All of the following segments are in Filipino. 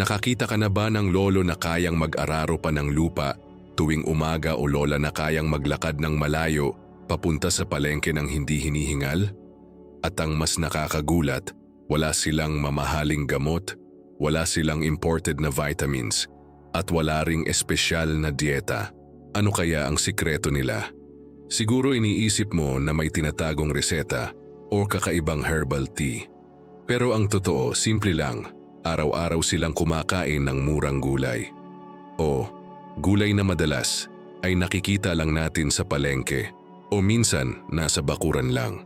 Nakakita ka na ba ng lolo na kayang mag-araro pa ng lupa tuwing umaga o lola na kayang maglakad ng malayo papunta sa palengke ng hindi hinihingal? At ang mas nakakagulat, wala silang mamahaling gamot, wala silang imported na vitamins, at wala ring espesyal na dieta. Ano kaya ang sikreto nila? Siguro iniisip mo na may tinatagong reseta o kakaibang herbal tea. Pero ang totoo, simple lang, araw-araw silang kumakain ng murang gulay. O gulay na madalas ay nakikita lang natin sa palengke o minsan nasa bakuran lang.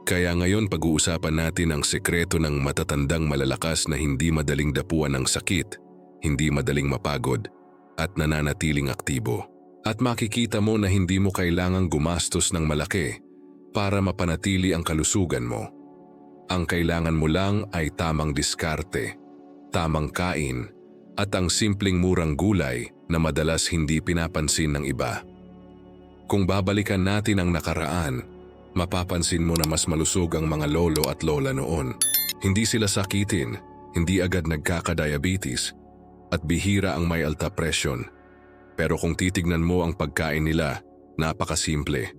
Kaya ngayon pag-uusapan natin ang sekreto ng matatandang malalakas na hindi madaling dapuan ng sakit, hindi madaling mapagod, at nananatiling aktibo. At makikita mo na hindi mo kailangang gumastos ng malaki para mapanatili ang kalusugan mo. Ang kailangan mo lang ay tamang diskarte, tamang kain, at ang simpleng murang gulay na madalas hindi pinapansin ng iba. Kung babalikan natin ang nakaraan, mapapansin mo na mas malusog ang mga lolo at lola noon. Hindi sila sakitin, hindi agad nagkaka-diabetes, at bihira ang may alta presyon. Pero kung titignan mo ang pagkain nila, napakasimple.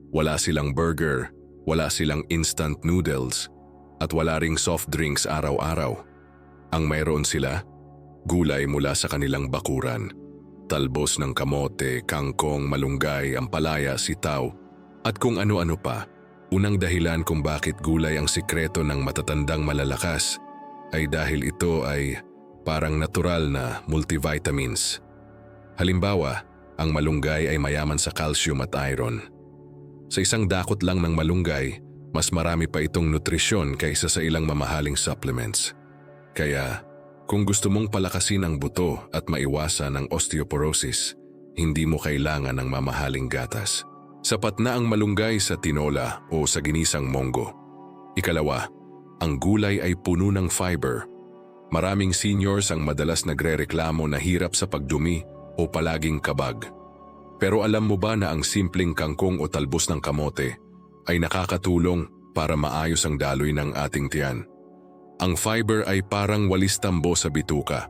Wala silang burger, wala silang instant noodles, at wala ring soft drinks araw-araw. Ang mayroon sila, gulay mula sa kanilang bakuran. Talbos ng kamote, kangkong, malunggay, ampalaya, sitaw, at kung ano-ano pa. Unang dahilan kung bakit gulay ang sikreto ng matatandang malalakas ay dahil ito ay parang natural na multivitamins. Halimbawa, ang malunggay ay mayaman sa calcium at iron. Sa isang dakot lang ng malunggay, mas marami pa itong nutrisyon kaysa sa ilang mamahaling supplements. Kaya, kung gusto mong palakasin ang buto at maiwasan ang osteoporosis, hindi mo kailangan ng mamahaling gatas. Sapat na ang malunggay sa tinola o sa ginisang monggo. Ikalawa, ang gulay ay puno ng fiber. Maraming seniors ang madalas nagrereklamo na hirap sa pagdumi o palaging kabag. Pero alam mo ba na ang simpleng kangkong o talbos ng kamote ay nakakatulong para maayos ang daloy ng ating tiyan? Ang fiber ay parang walis tambo sa bituka.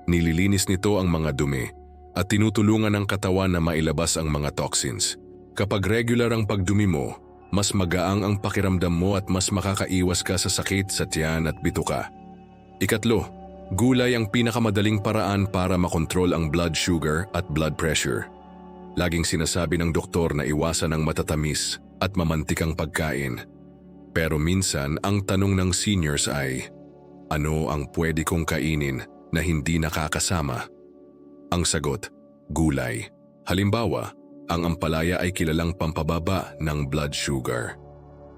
Nililinis nito ang mga dumi at tinutulungan ng katawan na mailabas ang mga toxins. Kapag regular ang pagdumi mo, mas magaang ang pakiramdam mo at mas makakaiwas ka sa sakit sa tiyan at bituka. Ikatlo, gulay ang pinakamadaling paraan para makontrol ang blood sugar at blood pressure. Laging sinasabi ng doktor na iwasan ang matatamis at mamantikang pagkain. Pero minsan ang tanong ng seniors ay, ano ang pwede kong kainin na hindi nakakasama? Ang sagot, gulay. Halimbawa, ang ampalaya ay kilalang pampababa ng blood sugar.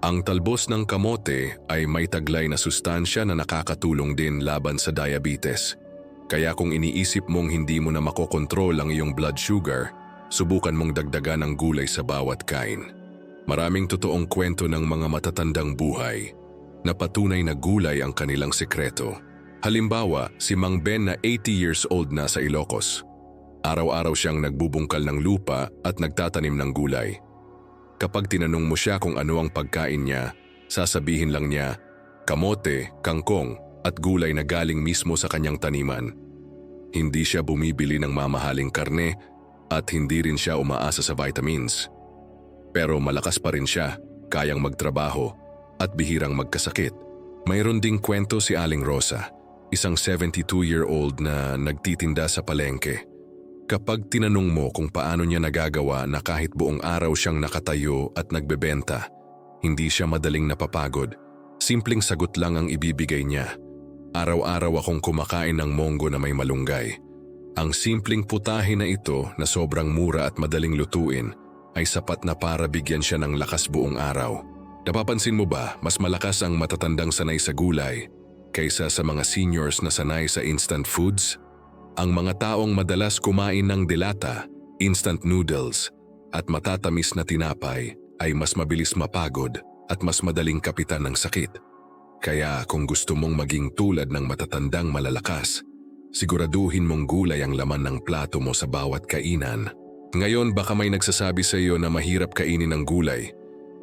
Ang talbos ng kamote ay may taglay na sustansya na nakakatulong din laban sa diabetes. Kaya kung iniisip mong hindi mo na makokontrol ang iyong blood sugar, subukan mong dagdagan ng gulay sa bawat kain. Maraming totoong kwento ng mga matatandang buhay na patunay na gulay ang kanilang sekreto. Halimbawa, si Mang Ben na 80 years old na sa Ilocos. Araw-araw siyang nagbubungkal ng lupa at nagtatanim ng gulay. Kapag tinanong mo siya kung ano ang pagkain niya, sasabihin lang niya, kamote, kangkong at gulay na galing mismo sa kanyang taniman. Hindi siya bumibili ng mamahaling karne at hindi rin siya umaasa sa vitamins. Pero malakas pa rin siya, kayang magtrabaho at bihirang magkasakit. Mayroon ding kwento si Aling Rosa, isang 72-year-old na nagtitinda sa palengke. Kapag tinanong mo kung paano niya nagagawa na kahit buong araw siyang nakatayo at nagbebenta, hindi siya madaling napapagod. Simpleng sagot lang ang ibibigay niya. Araw-araw akong kumakain ng monggo na may malunggay. Ang simpleng putahe na ito na sobrang mura at madaling lutuin ay sapat na para bigyan siya ng lakas buong araw. Napapansin mo ba, mas malakas ang matatandang sanay sa gulay kaysa sa mga seniors na sanay sa instant foods? Ang mga taong madalas kumain ng delata, instant noodles, at matatamis na tinapay ay mas mabilis mapagod at mas madaling kapitan ng sakit. Kaya kung gusto mong maging tulad ng matatandang malalakas, siguraduhin mong gulay ang laman ng plato mo sa bawat kainan. Ngayon baka may nagsasabi sa iyo na mahirap kainin ng gulay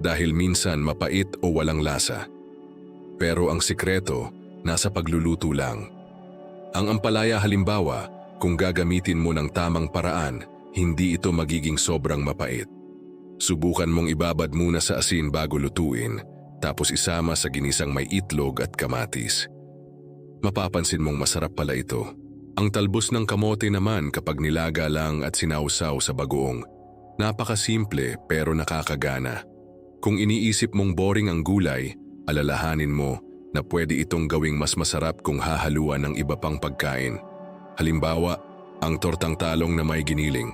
dahil minsan mapait o walang lasa. Pero ang sikreto nasa pagluluto lang. Ang ampalaya halimbawa, kung gagamitin mo ng tamang paraan, hindi ito magiging sobrang mapait. Subukan mong ibabad muna sa asin bago lutuin, tapos isama sa ginisang may itlog at kamatis. Mapapansin mong masarap pala ito. Ang talbos ng kamote naman kapag nilaga lang at sinausaw sa bagoong. Napakasimple pero nakakagana. Kung iniisip mong boring ang gulay, alalahanin mo na pwede itong gawing mas masarap kung hahaluan ng iba pang pagkain. Halimbawa, ang tortang talong na may giniling,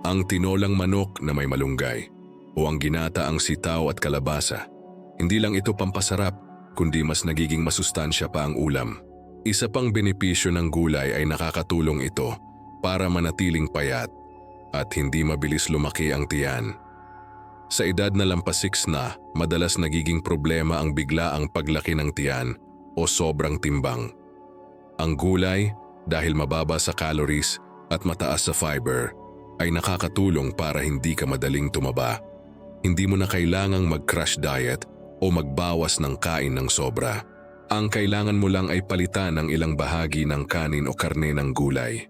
ang tinolang manok na may malunggay, o ang ginataang sitaw at kalabasa. Hindi lang ito pampasarap, kundi mas nagiging masustansya pa ang ulam. Isa pang benepisyo ng gulay ay nakakatulong ito para manatiling payat at hindi mabilis lumaki ang tiyan. Sa edad na lampas 6 na, madalas nagiging problema ang biglaang paglaki ng tiyan o sobrang timbang. Ang gulay, dahil mababa sa calories at mataas sa fiber, ay nakakatulong para hindi ka madaling tumaba. Hindi mo na kailangang mag-crash diet o magbawas ng kain ng sobra. Ang kailangan mo lang ay palitan ng ilang bahagi ng kanin o karne ng gulay.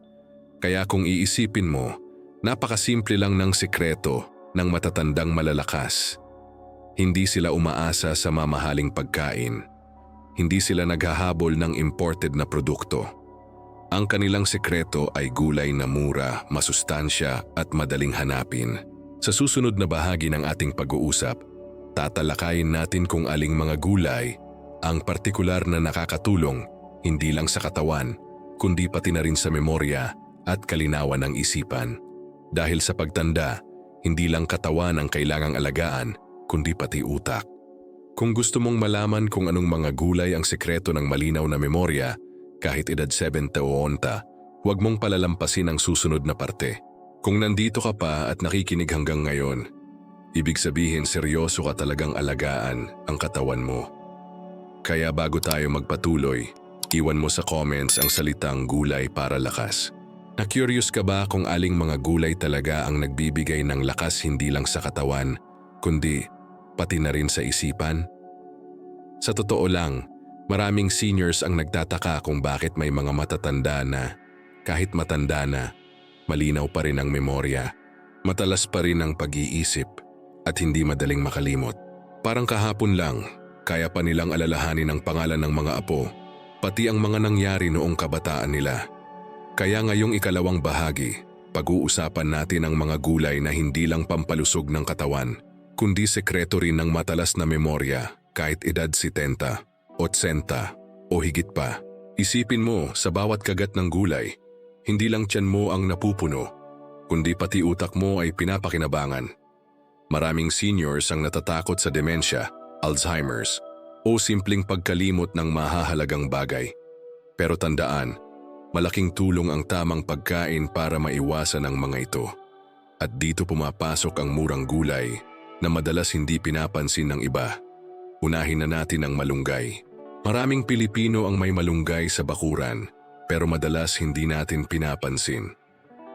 Kaya kung iisipin mo, napakasimple lang ng sikreto ng matatandang malalakas. Hindi sila umaasa sa mamahaling pagkain. Hindi sila naghahabol ng imported na produkto. Ang kanilang sikreto ay gulay na mura, masustansya at madaling hanapin. Sa susunod na bahagi ng ating pag-uusap, tatalakayin natin kung aling mga gulay ang partikular na nakakatulong hindi lang sa katawan, kundi pati na rin sa memorya at kalinawan ng isipan. Dahil sa pagtanda, hindi lang katawan ang kailangang alagaan, kundi pati utak. Kung gusto mong malaman kung anong mga gulay ang sikreto ng malinaw na memorya, kahit edad 70 o 80, huwag mong palalampasin ang susunod na parte. Kung nandito ka pa at nakikinig hanggang ngayon, ibig sabihin seryoso ka talagang alagaan ang katawan mo. Kaya bago tayo magpatuloy, iwan mo sa comments ang salitang gulay para lakas. Na-curious ka ba kung aling mga gulay talaga ang nagbibigay ng lakas hindi lang sa katawan, kundi pati na rin sa isipan? Sa totoo lang, maraming seniors ang nagtataka kung bakit may mga matatanda na, kahit matanda na, malinaw pa rin ang memorya, matalas pa rin ang pag-iisip, at hindi madaling makalimot. Parang kahapon lang, kaya pa nilang alalahanin ang pangalan ng mga apo, pati ang mga nangyari noong kabataan nila. Kaya ngayong ikalawang bahagi, pag-uusapan natin ang mga gulay na hindi lang pampalusog ng katawan, kundi sekreto rin ng matalas na memorya kahit edad 70, 80 o higit pa. Isipin mo sa bawat kagat ng gulay, hindi lang tiyan mo ang napupuno, kundi pati utak mo ay pinapakinabangan. Maraming seniors ang natatakot sa demensya, Alzheimer's, o simpleng pagkalimot ng mahahalagang bagay. Pero tandaan, malaking tulong ang tamang pagkain para maiwasan ang mga ito. At dito pumapasok ang murang gulay na madalas hindi pinapansin ng iba. Unahin na natin ang malunggay. Maraming Pilipino ang may malunggay sa bakuran, pero madalas hindi natin pinapansin.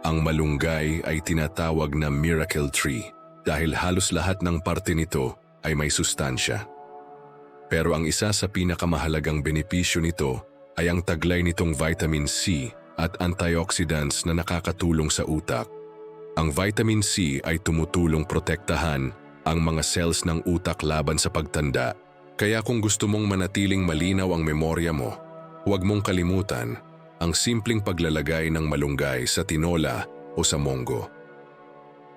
Ang malunggay ay tinatawag na miracle tree dahil halos lahat ng parte nito ay may sustansya. Pero ang isa sa pinakamahalagang benepisyo nito ay ang taglay nitong vitamin C at antioxidants na nakakatulong sa utak. Ang vitamin C ay tumutulong protektahan ang mga cells ng utak laban sa pagtanda. Kaya kung gusto mong manatiling malinaw ang memorya mo, huwag mong kalimutan ang simpleng paglalagay ng malunggay sa tinola o sa monggo.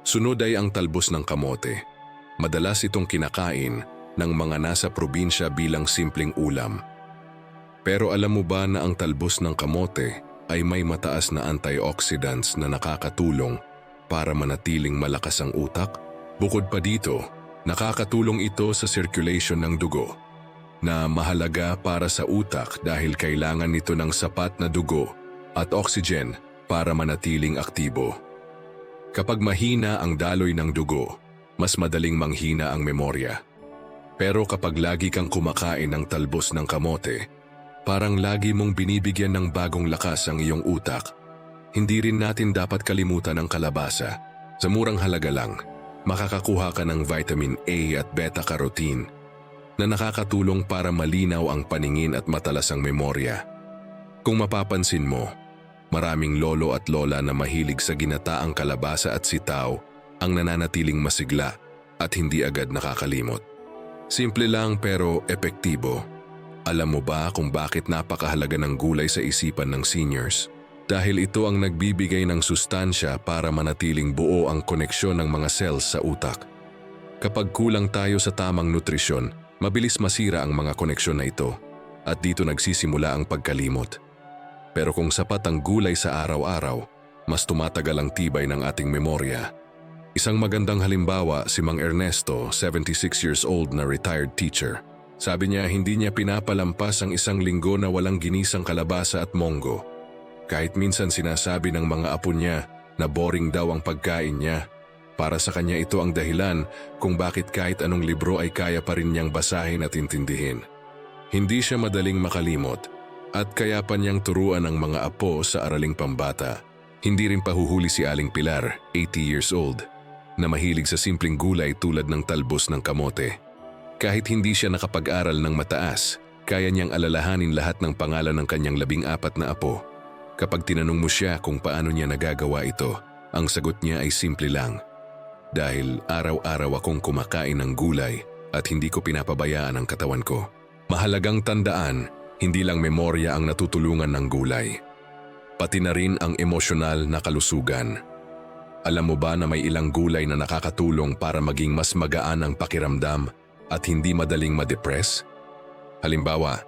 Sunod ay ang talbos ng kamote. Madalas itong kinakain ng mga nasa probinsya bilang simpleng ulam. Pero alam mo ba na ang talbos ng kamote ay may mataas na antioxidants na nakakatulong para manatiling malakas ang utak? Bukod pa dito, nakakatulong ito sa circulation ng dugo na mahalaga para sa utak dahil kailangan nito ng sapat na dugo at oxygen para manatiling aktibo. Kapag mahina ang daloy ng dugo, mas madaling manghina ang memorya. Pero kapag lagi kang kumakain ng talbos ng kamote, parang lagi mong binibigyan ng bagong lakas ang iyong utak. Hindi rin natin dapat kalimutan ang kalabasa. Sa murang halaga lang, makakakuha ka ng vitamin A at beta-carotene na nakakatulong para malinaw ang paningin at matalas ang memorya. Kung mapapansin mo, maraming lolo at lola na mahilig sa ginataang kalabasa at sitaw ang nananatiling masigla at hindi agad nakakalimot. Simple lang pero epektibo. Alam mo ba kung bakit napakahalaga ng gulay sa isipan ng seniors? Dahil ito ang nagbibigay ng sustansya para manatiling buo ang koneksyon ng mga cells sa utak. Kapag kulang tayo sa tamang nutrisyon, mabilis masira ang mga koneksyon na ito at dito nagsisimula ang pagkalimot. Pero kung sapat ang gulay sa araw-araw, mas tumatagal ang tibay ng ating memorya. Isang magandang halimbawa si Mang Ernesto, 76 years old na retired teacher. Sabi niya hindi niya pinapalampas ang isang linggo na walang ginisang kalabasa at monggo. Kahit minsan sinasabi ng mga apo niya na boring daw ang pagkain niya. Para sa kanya ito ang dahilan kung bakit kahit anong libro ay kaya pa rin niyang basahin at intindihin. Hindi siya madaling makalimot. At kaya pa niyang turuan ang mga apo sa araling pambata. Hindi rin pahuhuli si Aling Pilar, 80 years old, na mahilig sa simpleng gulay tulad ng talbos ng kamote. Kahit hindi siya nakapag-aral ng mataas, kaya niyang alalahanin lahat ng pangalan ng kanyang 14 na apo. Kapag tinanong mo siya kung paano niya nagagawa ito, ang sagot niya ay simple lang. Dahil araw-araw akong kumakain ng gulay at hindi ko pinapabayaan ang katawan ko. Mahalagang tandaan, hindi lang memorya ang natutulungan ng gulay, pati na rin ang emosyonal na kalusugan. Alam mo ba na may ilang gulay na nakakatulong para maging mas magaan ang pakiramdam at hindi madaling ma-depress? Halimbawa,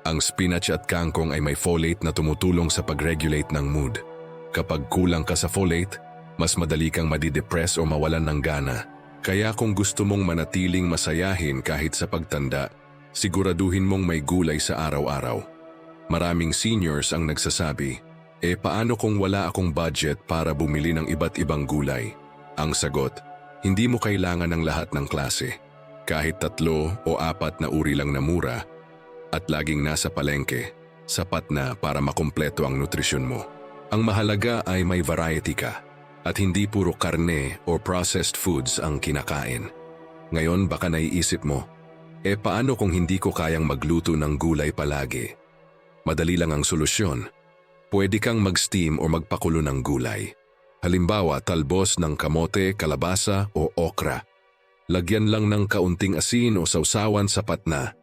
ang spinach at kangkong ay may folate na tumutulong sa pag-regulate ng mood. Kapag kulang ka sa folate, mas madali kang madidepress o mawalan ng gana. Kaya kung gusto mong manatiling masayahin kahit sa pagtanda, siguraduhin mong may gulay sa araw-araw. Maraming seniors ang nagsasabi, paano kung wala akong budget para bumili ng iba't ibang gulay? Ang sagot, hindi mo kailangan ng lahat ng klase. Kahit 3 o 4 na uri lang na mura at laging nasa palengke, sapat na para makumpleto ang nutrisyon mo. Ang mahalaga ay may variety ka at hindi puro karne o processed foods ang kinakain. Ngayon baka naiisip mo, paano kung hindi ko kayang magluto ng gulay palagi? Madali lang ang solusyon. Pwede kang mag-steam o magpakulo ng gulay. Halimbawa, talbos ng kamote, kalabasa o okra. Lagyan lang ng kaunting asin o sausawan sapat na.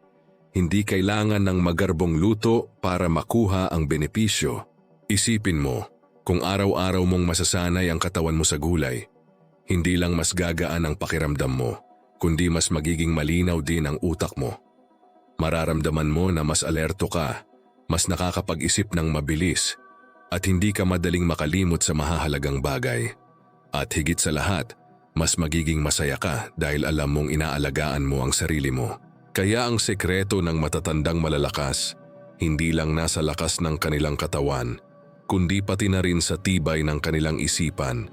Hindi kailangan ng magarbong luto para makuha ang benepisyo. Isipin mo, kung araw-araw mong masasanay ang katawan mo sa gulay, hindi lang mas gagaan ang pakiramdam mo, kundi mas magiging malinaw din ang utak mo. Mararamdaman mo na mas alerto ka, mas nakakapag-isip ng mabilis, at hindi ka madaling makalimot sa mahahalagang bagay. At higit sa lahat, mas magiging masaya ka dahil alam mong inaalagaan mo ang sarili mo. Kaya ang sekreto ng matatandang malalakas, hindi lang nasa lakas ng kanilang katawan, kundi pati na rin sa tibay ng kanilang isipan.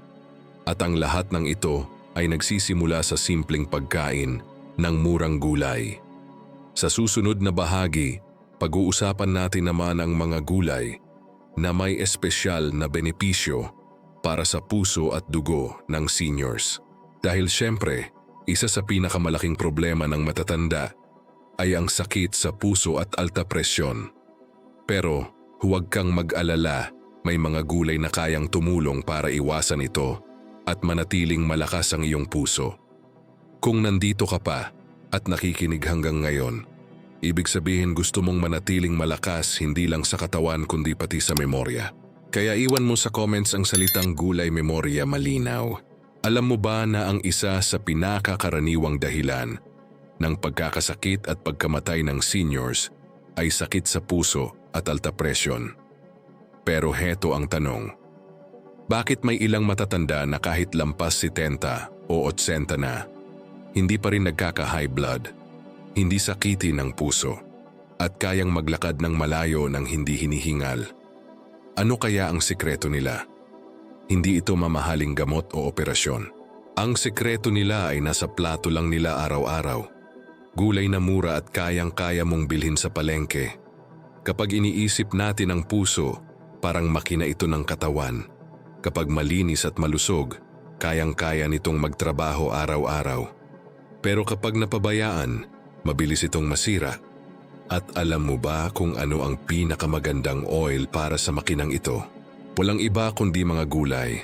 At ang lahat ng ito ay nagsisimula sa simpleng pagkain ng murang gulay. Sa susunod na bahagi, pag-uusapan natin naman ang mga gulay na may espesyal na benepisyo para sa puso at dugo ng seniors. Dahil syempre, isa sa pinakamalaking problema ng matatanda ay ang sakit sa puso at alta presyon. Pero huwag kang mag-alala, may mga gulay na kayang tumulong para iwasan ito at manatiling malakas ang iyong puso. Kung nandito ka pa at nakikinig hanggang ngayon, ibig sabihin gusto mong manatiling malakas hindi lang sa katawan kundi pati sa memorya. Kaya iwan mo sa comments ang salitang gulay memorya malinaw. Alam mo ba na ang isa sa pinakakaraniwang dahilan ng pagkakasakit at pagkamatay ng seniors ay sakit sa puso at alta presyon? Pero heto ang tanong. Bakit may ilang matatanda na kahit lampas 70 o 80 na, hindi pa rin nagkaka-high blood, hindi sakitin ng puso, at kayang maglakad ng malayo ng hindi hinihingal? Ano kaya ang sikreto nila? Hindi ito mamahaling gamot o operasyon. Ang sikreto nila ay nasa plato lang nila araw-araw. Gulay na mura at kayang-kaya mong bilhin sa palengke. Kapag iniisip natin ang puso, parang makina ito ng katawan. Kapag malinis at malusog, kayang-kaya nitong magtrabaho araw-araw. Pero kapag napabayaan, mabilis itong masira. At alam mo ba kung ano ang pinakamagandang oil para sa makinang ito? Walang iba kundi mga gulay.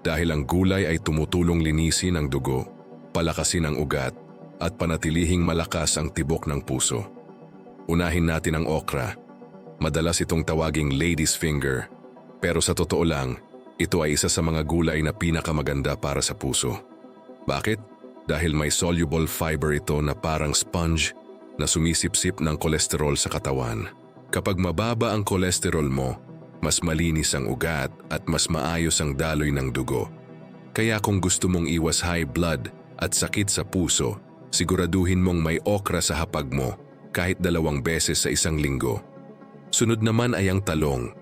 Dahil ang gulay ay tumutulong linisin ang dugo, palakasin ang ugat, at panatilihing malakas ang tibok ng puso. Unahin natin ang okra. Madalas itong tawaging lady's finger, pero sa totoo lang, ito ay isa sa mga gulay na pinakamaganda para sa puso. Bakit? Dahil may soluble fiber ito na parang sponge na sumisipsip ng kolesterol sa katawan. Kapag mababa ang kolesterol mo, mas malinis ang ugat at mas maayos ang daloy ng dugo. Kaya kung gusto mong iwas high blood at sakit sa puso, siguraduhin mong may okra sa hapag mo kahit 2 beses sa isang linggo. Sunod naman ay ang talong.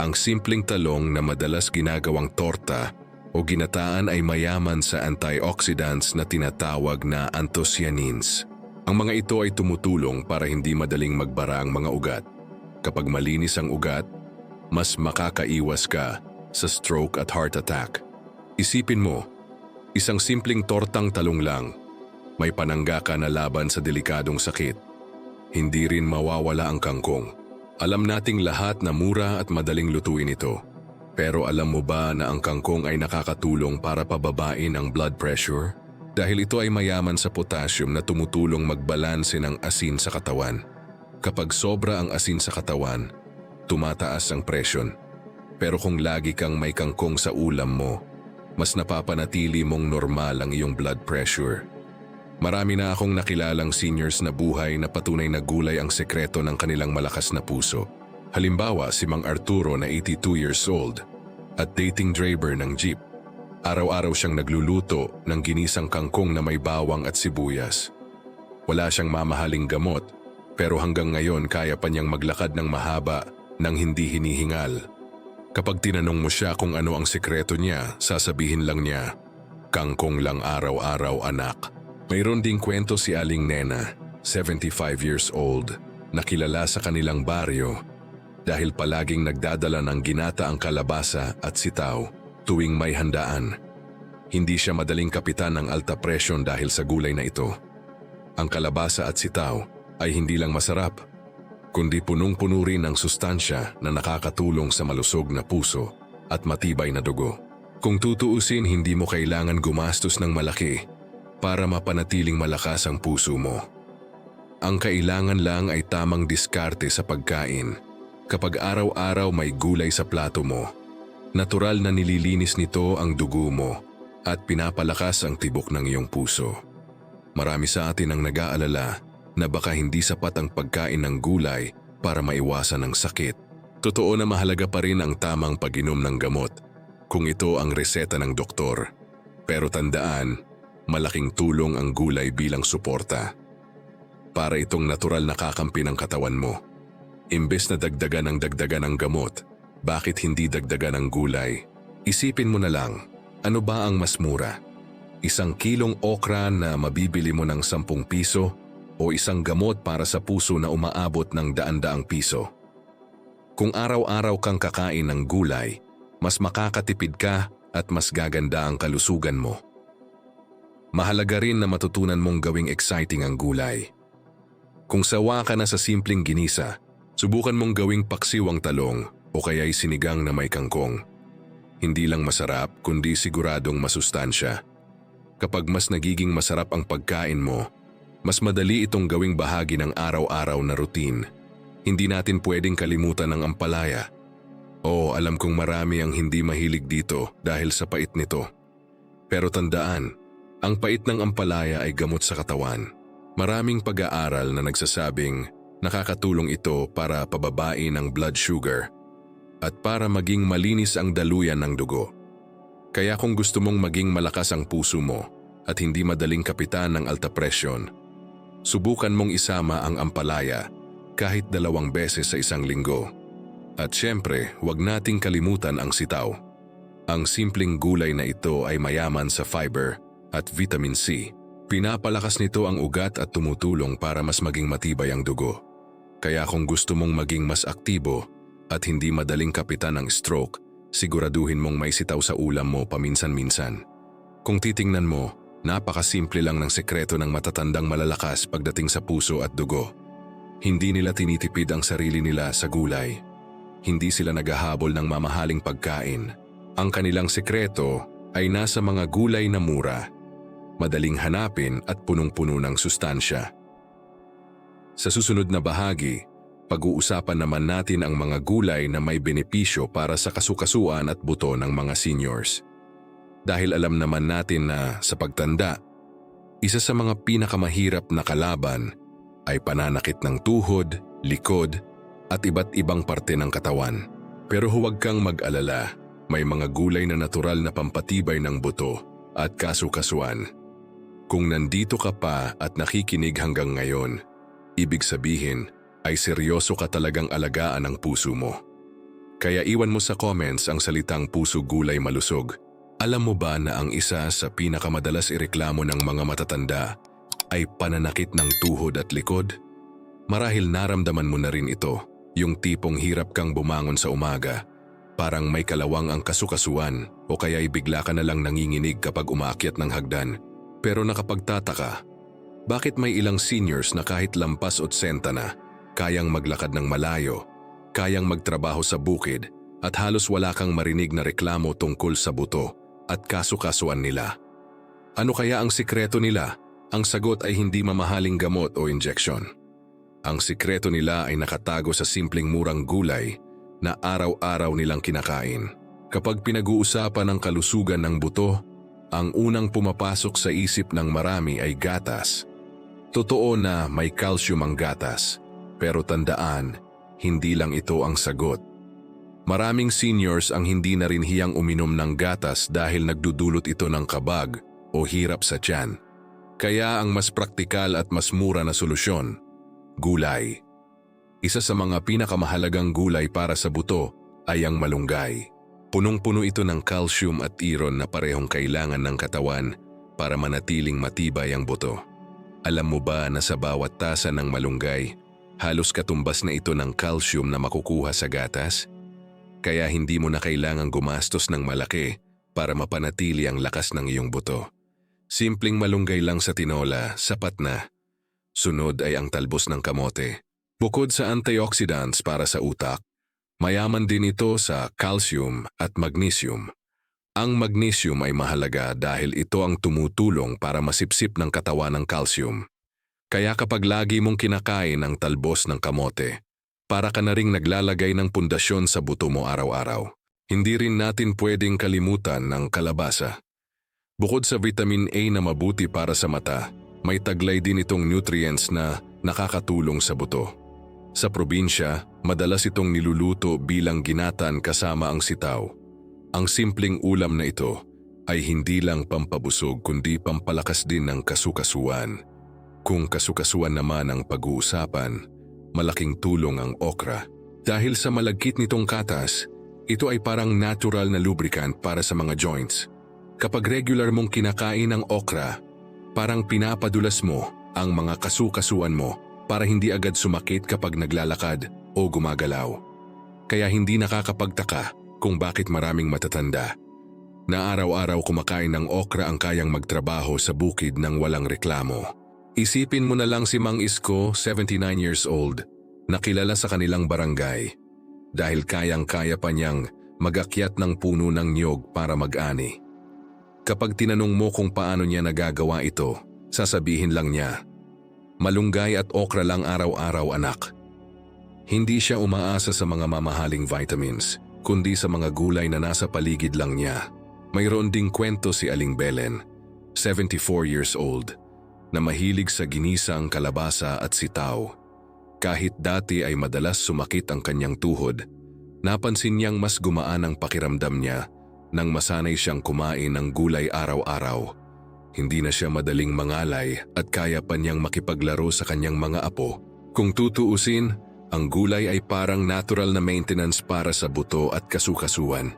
Ang simpleng talong na madalas ginagawang torta o ginataan ay mayaman sa antioxidants na tinatawag na anthocyanins. Ang mga ito ay tumutulong para hindi madaling magbara ang mga ugat. Kapag malinis ang ugat, mas makakaiwas ka sa stroke at heart attack. Isipin mo, isang simpleng tortang talong lang, may panangga ka na laban sa delikadong sakit. Hindi rin mawawala ang kangkong. Alam nating lahat na mura at madaling lutuin ito. Pero alam mo ba na ang kangkong ay nakakatulong para pababain ang blood pressure? Dahil ito ay mayaman sa potassium na tumutulong magbalanse ng asin sa katawan. Kapag sobra ang asin sa katawan, tumataas ang presyon. Pero kung lagi kang may kangkong sa ulam mo, mas napapanatili mong normal ang iyong blood pressure. Marami na akong nakilalang seniors na buhay na patunay na gulay ang sekreto ng kanilang malakas na puso. Halimbawa si Mang Arturo na 82 years old at dating driver ng jeep. Araw-araw siyang nagluluto ng ginisang kangkong na may bawang at sibuyas. Wala siyang mamahaling gamot, pero hanggang ngayon kaya pa niyang maglakad ng mahaba nang hindi hinihingal. Kapag tinanong mo siya kung ano ang sekreto niya, sasabihin lang niya, "Kangkong lang araw-araw, anak." Mayroon ding kwento si Aling Nena, 75 years old, na kilala sa kanilang baryo dahil palaging nagdadala ng ginataang kalabasa at sitaw tuwing may handaan. Hindi siya madaling kapitan ng alta presyon dahil sa gulay na ito. Ang kalabasa at sitaw ay hindi lang masarap, kundi punong-puno rin ng sustansya na nakakatulong sa malusog na puso at matibay na dugo. Kung tutuusin, hindi mo kailangan gumastos ng malaki para mapanatiling malakas ang puso mo. Ang kailangan lang ay tamang diskarte sa pagkain. Kapag araw-araw may gulay sa plato mo, natural na nililinis nito ang dugo mo at pinapalakas ang tibok ng iyong puso. Marami sa atin ang nag-aalala na baka hindi sapat ang pagkain ng gulay para maiwasan ang sakit. Totoo na mahalaga pa rin ang tamang pag-inom ng gamot kung ito ang reseta ng doktor. Pero tandaan, malaking tulong ang gulay bilang suporta. Para itong natural na kakampi ng katawan mo. Imbes na dagdagan ng gamot, bakit hindi dagdagan ng gulay? Isipin mo na lang, ano ba ang mas mura? 1 kilong okra na mabibili mo ng 10 piso o isang gamot para sa puso na umaabot ng daan-daang piso? Kung araw-araw kang kakain ng gulay, mas makakatipid ka at mas gaganda ang kalusugan mo. Mahalaga rin na matutunan mong gawing exciting ang gulay. Kung sawa ka na sa simpleng ginisa, subukan mong gawing paksiw ang talong o kaya'y sinigang na may kangkong. Hindi lang masarap kundi siguradong masustansya. Kapag mas nagiging masarap ang pagkain mo, mas madali itong gawing bahagi ng araw-araw na routine. Hindi natin pwedeng kalimutan ang ampalaya. Oo, alam kong marami ang hindi mahilig dito dahil sa pait nito. Pero tandaan, ang pait ng ampalaya ay gamot sa katawan. Maraming pag-aaral na nagsasabing nakakatulong ito para pababain ang blood sugar at para maging malinis ang daluyan ng dugo. Kaya kung gusto mong maging malakas ang puso mo at hindi madaling kapitan ng alta presyon, subukan mong isama ang ampalaya kahit 2 beses sa isang linggo. At syempre, huwag nating kalimutan ang sitaw. Ang simpleng gulay na ito ay mayaman sa fiber at vitamin C. Pinapalakas nito ang ugat at tumutulong para mas maging matibay ang dugo. Kaya kung gusto mong maging mas aktibo at hindi madaling kapitan ng stroke, siguraduhin mong may sitaw sa ulam mo paminsan-minsan. Kung titingnan mo, napakasimple lang ng sekreto ng matatandang malalakas pagdating sa puso at dugo. Hindi nila tinitipid ang sarili nila sa gulay. Hindi sila naghahabol ng mamahaling pagkain. Ang kanilang sekreto ay nasa mga gulay na mura, madaling hanapin at punong-puno ng sustansya. Sa susunod na bahagi, pag-uusapan naman natin ang mga gulay na may benepisyo para sa kasukasuan at buto ng mga seniors. Dahil alam naman natin na sa pagtanda, isa sa mga pinakamahirap na kalaban ay pananakit ng tuhod, likod, at iba't ibang parte ng katawan. Pero huwag kang mag-alala, may mga gulay na natural na pampatibay ng buto at kasukasuan. Kung nandito ka pa at nakikinig hanggang ngayon, ibig sabihin ay seryoso ka talagang alagaan ang puso mo. Kaya iwan mo sa comments ang salitang puso gulay malusog. Alam mo ba na ang isa sa pinakamadalas ireklamo ng mga matatanda ay pananakit ng tuhod at likod? Marahil naramdaman mo na rin ito, yung tipong hirap kang bumangon sa umaga, parang may kalawang ang kasukasuan o kaya'y bigla ka na lang nanginginig kapag umaakyat ng hagdan. Pero nakapagtataka, bakit may ilang seniors na kahit lampas 80 na, kayang maglakad ng malayo, kayang magtrabaho sa bukid at halos wala kang marinig na reklamo tungkol sa buto at kasukasuan nila? Ano kaya ang sikreto nila? Ang sagot ay hindi mamahaling gamot o injection. Ang sikreto nila ay nakatago sa simpleng murang gulay na araw-araw nilang kinakain. Kapag pinag-uusapan ang kalusugan ng buto, ang unang pumapasok sa isip ng marami ay gatas. Totoo na may calcium ang gatas, pero tandaan, hindi lang ito ang sagot. Maraming seniors ang hindi na rin hiyang uminom ng gatas dahil nagdudulot ito ng kabag o hirap sa tiyan. Kaya ang mas praktikal at mas mura na solusyon, gulay. Isa sa mga pinakamahalagang gulay para sa buto ay ang malunggay. Punong-puno ito ng calcium at iron na parehong kailangan ng katawan para manatiling matibay ang buto. Alam mo ba na sa bawat tasa ng malunggay, halos katumbas na ito ng calcium na makukuha sa gatas? Kaya hindi mo na kailangang gumastos ng malaki para mapanatili ang lakas ng iyong buto. Simpleng malunggay lang sa tinola, sapat na. Sunod ay ang talbos ng kamote. Bukod sa antioxidants para sa utak, mayaman din ito sa calcium at magnesium. Ang magnesium ay mahalaga dahil ito ang tumutulong para masipsip ng katawan ng calcium. Kaya kapag lagi mong kinakain ang talbos ng kamote, para ka na ring naglalagay ng pundasyon sa buto mo araw-araw. Hindi rin natin pwedeng kalimutan ng kalabasa. Bukod sa vitamin A na mabuti para sa mata, may taglay din itong nutrients na nakakatulong sa buto. Sa probinsya, madalas itong niluluto bilang ginatan kasama ang sitaw. Ang simpleng ulam na ito ay hindi lang pampabusog kundi pampalakas din ng kasukasuan. Kung kasukasuan naman ang pag-uusapan, malaking tulong ang okra. Dahil sa malagkit nitong katas, ito ay parang natural na lubricant para sa mga joints. Kapag regular mong kinakain ang okra, parang pinapadulas mo ang mga kasukasuan mo para hindi agad sumakit kapag naglalakad o gumagalaw. Kaya hindi nakakapagtaka kung bakit maraming matatanda na araw-araw kumakain ng okra ang kayang magtrabaho sa bukid ng walang reklamo. Isipin mo na lang si Mang Isko, 79 years old, na kilala sa kanilang barangay dahil kayang-kaya pa niyang mag-akyat ng puno ng niyog para mag-ani. Kapag tinanong mo kung paano niya nagagawa ito, sasabihin lang niya, malunggay at okra lang araw-araw anak. Hindi siya umaasa sa mga mamahaling vitamins, kundi sa mga gulay na nasa paligid lang niya. Mayroon ding kwento si Aling Belen, 74 years old, na mahilig sa ginisang kalabasa at sitaw. Kahit dati ay madalas sumakit ang kanyang tuhod, napansin niyang mas gumaan ang pakiramdam niya nang masanay siyang kumain ng gulay araw-araw. Hindi na siya madaling mangalay at kaya pa niyang makipaglaro sa kanyang mga apo. Kung tutuusin, ang gulay ay parang natural na maintenance para sa buto at kasukasuan.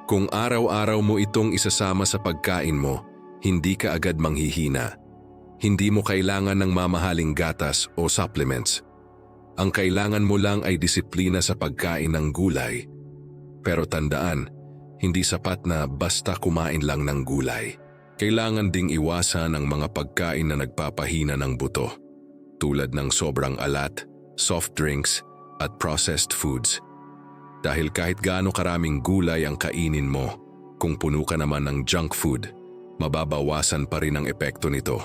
Kung araw-araw mo itong isasama sa pagkain mo, hindi ka agad manghihina. Hindi mo kailangan ng mamahaling gatas o supplements. Ang kailangan mo lang ay disiplina sa pagkain ng gulay. Pero tandaan, hindi sapat na basta kumain lang ng gulay. Kailangan ding iwasan ang mga pagkain na nagpapahina ng buto, tulad ng sobrang alat, soft drinks, at processed foods. Dahil kahit gaano karaming gulay ang kainin mo, kung puno ka naman ng junk food, mababawasan pa rin ang epekto nito.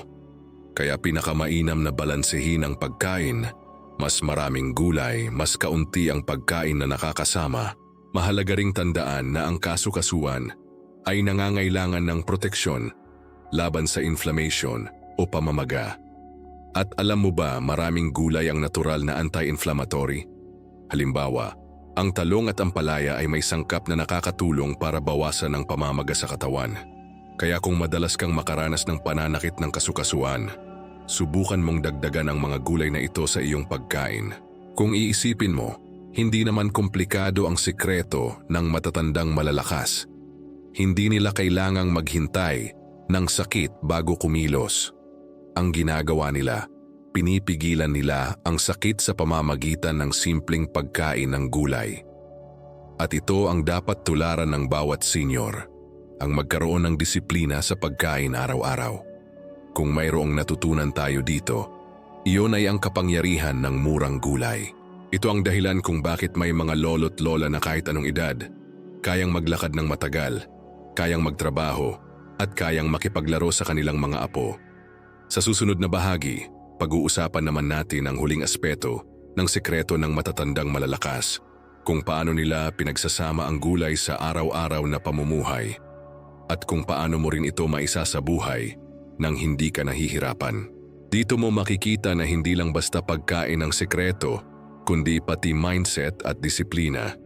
Kaya pinakamainam na balansehin ang pagkain, mas maraming gulay, mas kaunti ang pagkain na nakakasama. Mahalaga ring tandaan na ang kasukasuan ay nangangailangan ng proteksyon laban sa inflammation o pamamaga. At alam mo ba, maraming gulay ang natural na anti-inflammatory? Halimbawa, ang talong at ampalaya ay may sangkap na nakakatulong para bawasan ang pamamaga sa katawan. Kaya kung madalas kang makaranas ng pananakit ng kasukasuan, subukan mong dagdagan ang mga gulay na ito sa iyong pagkain. Kung iisipin mo, hindi naman komplikado ang sikreto ng matatandang malalakas. Hindi nila kailangang maghintay ng sakit bago kumilos. Ang ginagawa nila, pinipigilan nila ang sakit sa pamamagitan ng simpleng pagkain ng gulay. At ito ang dapat tularan ng bawat senior, ang magkaroon ng disiplina sa pagkain araw-araw. Kung mayroong natutunan tayo dito, iyon ay ang kapangyarihan ng murang gulay. Ito ang dahilan kung bakit may mga lolo't lola na kahit anong edad, kayang maglakad ng matagal, kayang magtrabaho, at kayang makipaglaro sa kanilang mga apo. Sa susunod na bahagi, pag-uusapan naman natin ang huling aspeto ng sikreto ng matatandang malalakas, kung paano nila pinagsasama ang gulay sa araw-araw na pamumuhay, at kung paano mo rin ito maisasabuhay nang hindi ka nahihirapan. Dito mo makikita na hindi lang basta pagkain ang sikreto, kundi pati mindset at disiplina.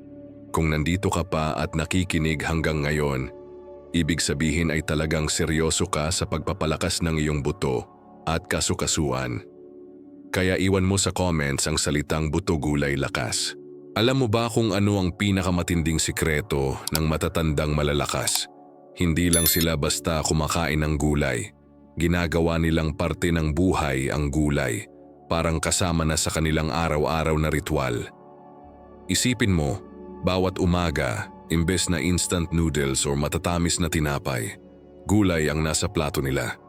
Kung nandito ka pa at nakikinig hanggang ngayon, ibig sabihin ay talagang seryoso ka sa pagpapalakas ng iyong buto at kasukasuan. Kaya iwan mo sa comments ang salitang buto gulay lakas. Alam mo ba kung ano ang pinakamatinding sikreto ng matatandang malalakas? Hindi lang sila basta kumakain ng gulay. Ginagawa nilang parte ng buhay ang gulay, parang kasama na sa kanilang araw-araw na ritual. Isipin mo, bawat umaga, imbes na instant noodles o matatamis na tinapay, gulay ang nasa plato nila.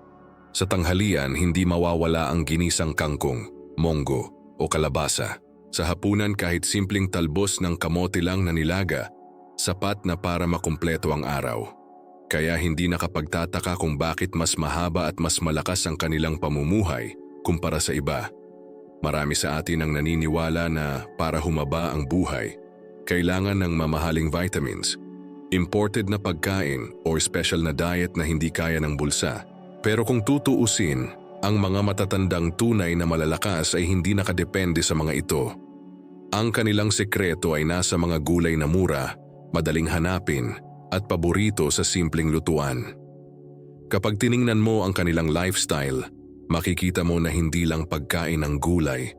Sa tanghalian, hindi mawawala ang ginisang kangkong, monggo o kalabasa. Sa hapunan, kahit simpleng talbos ng kamote lang na nilaga, sapat na para makumpleto ang araw. Kaya hindi nakapagtataka kung bakit mas mahaba at mas malakas ang kanilang pamumuhay kumpara sa iba. Marami sa atin ang naniniwala na para humaba ang buhay, kailangan ng mamahaling vitamins, imported na pagkain o special na diet na hindi kaya ng bulsa. Pero kung tutuusin, ang mga matatandang tunay na malalakas ay hindi nakadepende sa mga ito. Ang kanilang sekreto ay nasa mga gulay na mura, madaling hanapin, at paborito sa simpleng lutuan. Kapag tiningnan mo ang kanilang lifestyle, makikita mo na hindi lang pagkain ng gulay,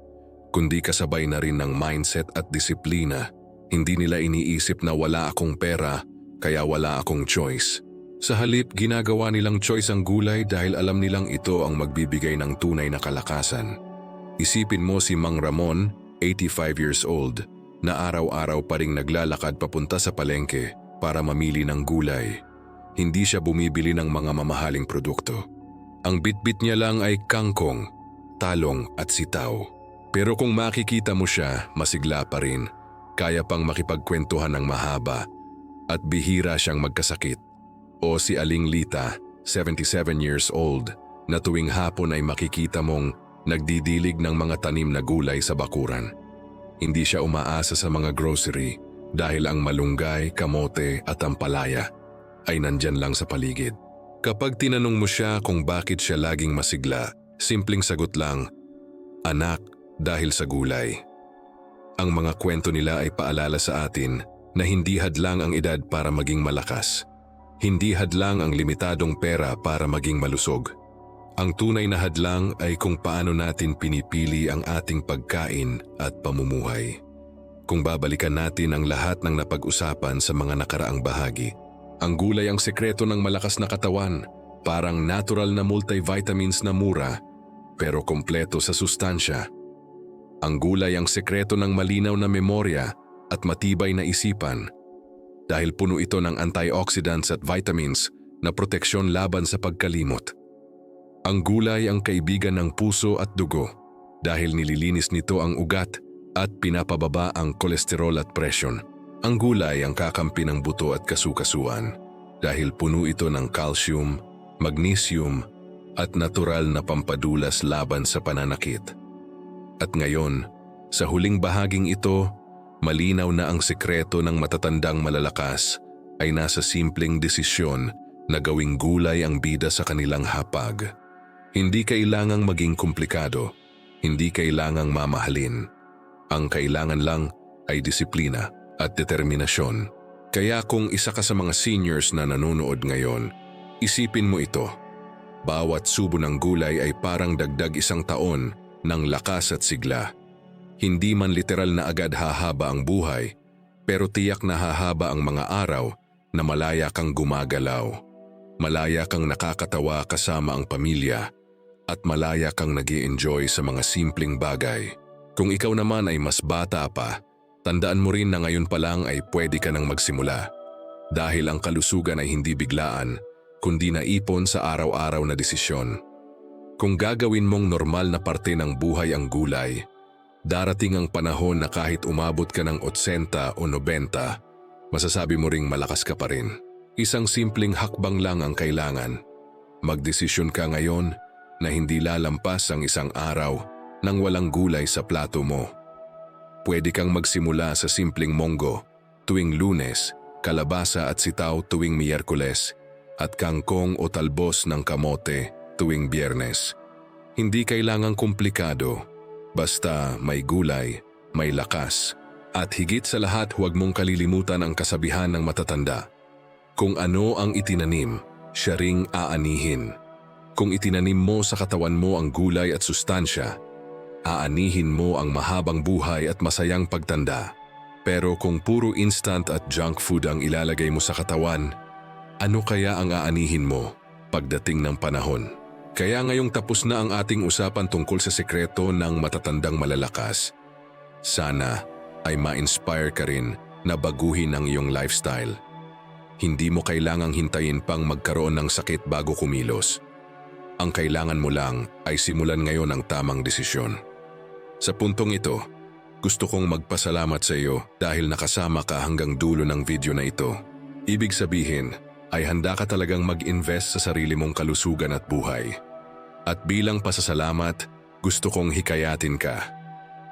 kundi kasabay na rin ng mindset at disiplina. Hindi nila iniisip na wala akong pera, kaya wala akong choice. Sa halip, ginagawa nilang choice ang gulay dahil alam nilang ito ang magbibigay ng tunay na kalakasan. Isipin mo si Mang Ramon, 85 years old, na araw-araw pa ring naglalakad papunta sa palengke para mamili ng gulay. Hindi siya bumibili ng mga mamahaling produkto. Ang bitbit niya lang ay kangkong, talong at sitaw. Pero kung makikita mo siya, masigla pa rin. Kaya pang makipagkwentuhan ng mahaba at bihira siyang magkasakit. O si Aling Lita, 77 years old, na tuwing hapon ay makikita mong nagdidilig ng mga tanim na gulay sa bakuran. Hindi siya umaasa sa mga grocery dahil ang malunggay, kamote at ampalaya ay nandyan lang sa paligid. Kapag tinanong mo siya kung bakit siya laging masigla, simpleng sagot lang, "Anak, dahil sa gulay." Ang mga kwento nila ay paalala sa atin na hindi hadlang ang edad para maging malakas. Hindi hadlang ang limitadong pera para maging malusog. Ang tunay na hadlang ay kung paano natin pinipili ang ating pagkain at pamumuhay. Kung babalikan natin ang lahat ng napag-usapan sa mga nakaraang bahagi, ang gulay ang sekreto ng malakas na katawan, parang natural na multivitamins na mura, pero kompleto sa sustansya. Ang gulay ang sekreto ng malinaw na memorya at matibay na isipan, dahil puno ito ng antioxidants at vitamins na proteksyon laban sa pagkalimot. Ang gulay ang kaibigan ng puso at dugo, dahil nililinis nito ang ugat at pinapababa ang kolesterol at presyon. Ang gulay ang kakampi ng buto at kasukasuan dahil puno ito ng calcium, magnesium at natural na pampadulas laban sa pananakit. At ngayon, sa huling bahaging ito, malinaw na ang sekreto ng matatandang malalakas ay nasa simpleng desisyon na gawing gulay ang bida sa kanilang hapag. Hindi kailangang maging komplikado, hindi kailangang mamahalin. Ang kailangan lang ay disiplina at determinasyon. Kaya kung isa ka sa mga seniors na nanonood ngayon, isipin mo ito. Bawat subo ng gulay ay parang dagdag isang taon ng lakas at sigla. Hindi man literal na agad hahaba ang buhay, pero tiyak na hahaba ang mga araw na malaya kang gumagalaw. Malaya kang nakakatawa kasama ang pamilya at malaya kang nag-i-enjoy sa mga simpleng bagay. Kung ikaw naman ay mas bata pa, tandaan mo rin na ngayon pa lang ay pwede ka nang magsimula. Dahil ang kalusugan ay hindi biglaan, kundi naipon sa araw-araw na desisyon. Kung gagawin mong normal na parte ng buhay ang gulay, darating ang panahon na kahit umabot ka ng 80 o 90, masasabi mo ring malakas ka pa rin. Isang simpleng hakbang lang ang kailangan. Magdesisyon ka ngayon na hindi lalampas ang isang araw nang walang gulay sa plato mo. Pwede kang magsimula sa simpleng monggo tuwing Lunes, kalabasa at sitaw tuwing Miyerkules, at kangkong o talbos ng kamote tuwing Biyernes. Hindi kailangang komplikado, basta may gulay, may lakas. At higit sa lahat, huwag mong kalilimutan ang kasabihan ng matatanda. Kung ano ang itinanim, siya ring aanihin. Kung itinanim mo sa katawan mo ang gulay at sustansya, aanihin mo ang mahabang buhay at masayang pagtanda. Pero kung puro instant at junk food ang ilalagay mo sa katawan, ano kaya ang aanihin mo pagdating ng panahon? Kaya ngayong tapos na ang ating usapan tungkol sa sekreto ng matatandang malalakas. Sana ay ma-inspire ka rin na baguhin ang iyong lifestyle. Hindi mo kailangang hintayin pang magkaroon ng sakit bago kumilos. Ang kailangan mo lang ay simulan ngayon ang tamang desisyon. Sa puntong ito, gusto kong magpasalamat sa iyo dahil nakasama ka hanggang dulo ng video na ito. Ibig sabihin ay handa ka talagang mag-invest sa sarili mong kalusugan at buhay. At bilang pasasalamat, gusto kong hikayatin ka.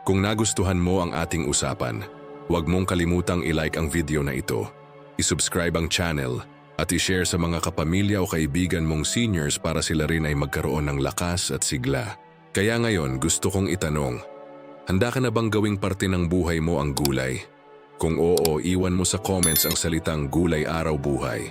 Kung nagustuhan mo ang ating usapan, huwag mong kalimutang i-like ang video na ito, i-subscribe ang channel, at i-share sa mga kapamilya o kaibigan mong seniors para sila rin ay magkaroon ng lakas at sigla. Kaya ngayon gusto kong itanong, handa ka na bang gawing parte ng buhay mo ang gulay? Kung oo, iwan mo sa comments ang salitang gulay araw buhay.